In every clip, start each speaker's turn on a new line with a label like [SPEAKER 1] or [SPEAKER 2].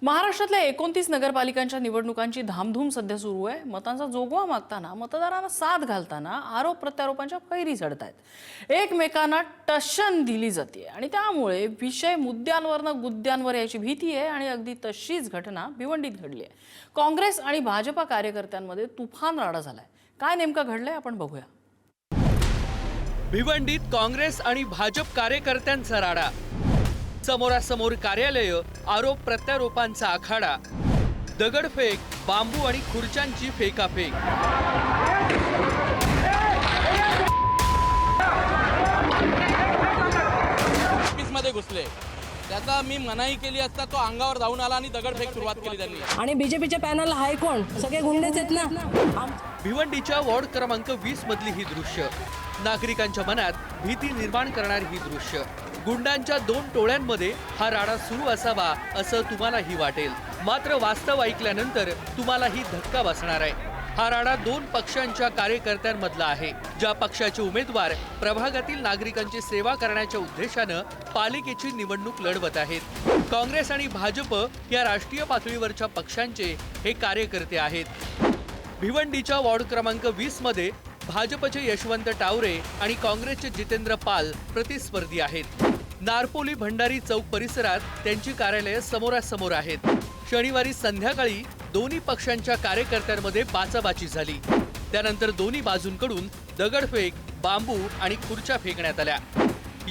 [SPEAKER 1] महाराष्ट्रातल्या 29 नगरपालिकांच्या निवडणुकांची धामधूम सध्या सुरू आहे। मतांचा जोगवा मागताना, मतदारांना साथ घालताना आरोप प्रत्यारोपांच्या फैरी चढतायत। एकमेकांना टशन दिली जाते आणि त्यामुळे विषय मुद्द्यांवरनं गुद्द्यांवर यायची भीती आहे आणि अगदी तशीच घटना भिवंडीत घडली आहे। काँग्रेस आणि भाजपा कार्यकर्त्यांमध्ये तुफान राडा झालाय। काय नेमकं घडलंय आपण बघूया।
[SPEAKER 2] भिवंडीत काँग्रेस आणि भाजप कार्यकर्त्यांचा राडा, समोरासमोर कार्यालय, आरोप प्रत्यारोपांचा आखाडा, दगडफेक, बांबू आणि खुर्च्यांची फेकाफेक।
[SPEAKER 3] ऑफिसमध्ये घुसले, त्याचा मी मनाई केली असता तो अंगावर धावून आला आणि दगडफेक सुरुवात केली त्यांनी।
[SPEAKER 4] आणि बीजेपीच्या पॅनल हाय कोण, सगळे गुंडेच आहेत ना।
[SPEAKER 2] भिवंडीच्या वॉर्ड क्रमांक 20 मधली ही दृश्य, नागरिकांच्या मनात भीती निर्माण करणारी ही दृश्य। गुंडांच्या दोन टोळ्यांमध्ये हा राडा सुरू असावा असं तुम्हालाही वाटेल, मात्र वास्तव ऐकल्यानंतर तुम्हालाही धक्का बसणार आहे। हा राडा दोन पक्षांच्या कार्यकर्त्यांमधला आहे, ज्या पक्षाचे उमेदवार प्रभागातील नागरिकांची सेवा करण्याच्या उद्देशानं पालिकेची निवडणूक लढवत आहेत। काँग्रेस आणि भाजप या राष्ट्रीय पातळीवरच्या पक्षांचे हे कार्यकर्ते आहेत। भिवंडीच्या वॉर्ड क्रमांक 20 मध्ये भाजपचे यशवंत टावरे आणि काँग्रेसचे जितेंद्र पाल प्रतिस्पर्धी आहेत। नारपोली भंडारी चौक परिसरात त्यांची कार्यालये समोरासमोर आहेत। शनिवारी संध्याकाळी दोन्ही पक्षांच्या कार्यकर्त्यांमध्ये बाचाबाची झाली। त्यानंतर दोन्ही बाजूंकडून दगडफेक, बांबू आणि खुर्च्या फेकण्यात आल्या।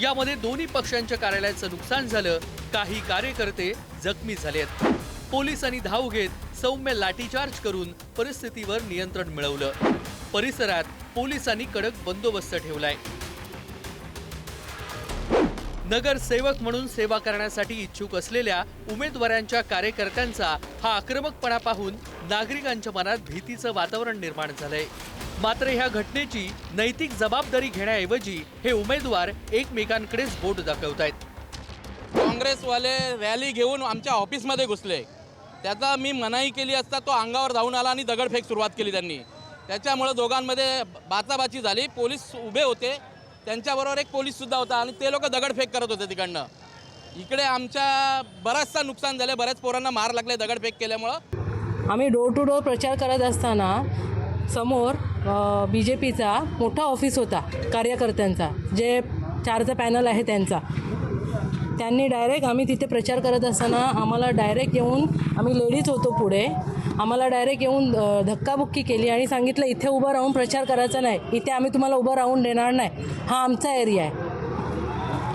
[SPEAKER 2] यामध्ये दोन्ही पक्षांच्या कार्यालयाचं नुकसान झालं, काही कार्यकर्ते जखमी झालेत। पोलिसांनी धाव घेत सौम्य लाठीचार्ज करून परिस्थितीवर नियंत्रण मिळवलं। परिसरात पोलिसांनी कडक बंदोबस्त ठेवलाय। नगरसेवक म्हणून सेवा करण्यासाठी इच्छुक असलेल्या उमेदवारांच्या कार्यकर्त्यांचा हा आक्रमकपणा पाहून नागरिकांच्या मनात भीतीचं वातावरण निर्माण झालंय। मात्र ह्या घटनेची नैतिक जबाबदारी घेण्याऐवजी हे उमेदवार एकमेकांकडेच बोट दाखवतायत।
[SPEAKER 3] काँग्रेसवाले रॅली घेऊन आमच्या ऑफिसमध्ये घुसले, त्याचा मी मनाई केली असता तो अंगावर धावून आला आणि दगडफेक सुरुवात केली त्यांनी। त्याच्यामुळे दोघांमध्ये बाचाबाची झाली। पोलीस उभे होते, त्यांच्याबरोबर एक पोलीस सुद्धा होता आणि ते लोक दगडफेक करत होते तिकडनं। इकडे आमच्या बराचसा नुकसान झाले, बऱ्याच पोरांना मार लागले दगडफेक केल्यामुळं।
[SPEAKER 4] आम्ही डोर टू डोर प्रचार करत असताना समोर बीजेपीचा मोठा ऑफिस होता कार्यकर्त्यांचा, जे 4चा पॅनल आहे त्यांचा। त्यांनी डायरेक्ट आम्ही तिथे प्रचार करत असताना आम्हाला डायरेक्ट येऊन, आम्ही लेडीज होतो पुढे, आम्हाला डायरेक्ट येऊन धक्काबुक्की केली आणि सांगितलं इथे उभं राहून प्रचार करायचा नाही, इथे आम्ही तुम्हाला उभं राहून देणार नाही, हा आमचा एरिया आहे।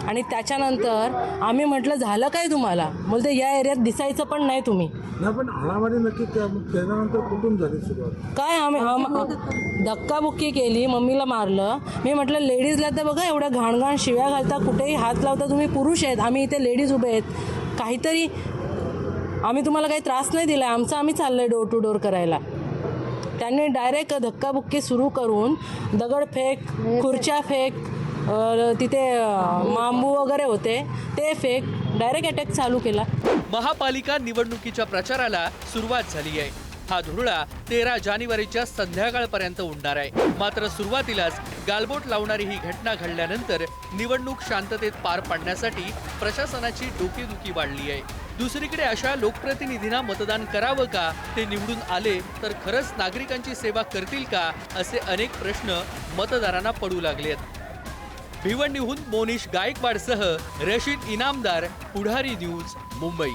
[SPEAKER 4] आणि त्याच्यानंतर आम्ही म्हटलं झालं काय तुम्हाला, बोलते या एरियात दिसायचं पण नाही तुम्ही।
[SPEAKER 5] पण हाणामारी नक्की त्यानंतर कुठून झाली सुरुवात
[SPEAKER 4] काय आम्ही धक्काबुक्की केली, मम्मीला मारलं। मी म्हटलं लेडीजला तर बघा एवढ्या घाणघाण शिव्या घालता, कुठेही हात लावता, तुम्ही पुरुष आहेत, आम्ही इथे लेडीज उभे आहेत, काहीतरी आम्ही तुम्हाला काही त्रास नाही दिला, आमचं आम्ही चाललंय डोर टू डोर करायला। त्यांनी डायरेक्ट धक्काबुक्की सुरू करून दगडफेक, खुर्च्या फेक, तिथे बांबू वगैरे होते ते फेक, डायरेक्ट अटॅक चालू केला।
[SPEAKER 2] महापालिका निवडणुकीच्या प्रचाराला सुरुवात झाली आहे। हा धुरळा 13 जानेवारीच्या संध्याकाळपर्यंत उडणार आहे। मात्र सुरुवातीलाच गालबोट लावणारी ही घटना घडल्यानंतर निवडणूक शांततेत पार पाडण्यासाठी प्रशासनाची डोकेदुखी वाढली आहे। दुसरीकडे अशा लोकप्रतिनिधींना मतदान करावं का, ते निवडून आले तर खरंच नागरिकांची सेवा करतील का, असे अनेक प्रश्न मतदारांना पडू लागलेत। भिवंडीहून मोनिश गायकवाडसह रशीद इनामदार, पुढारी न्यूज, मुंबई।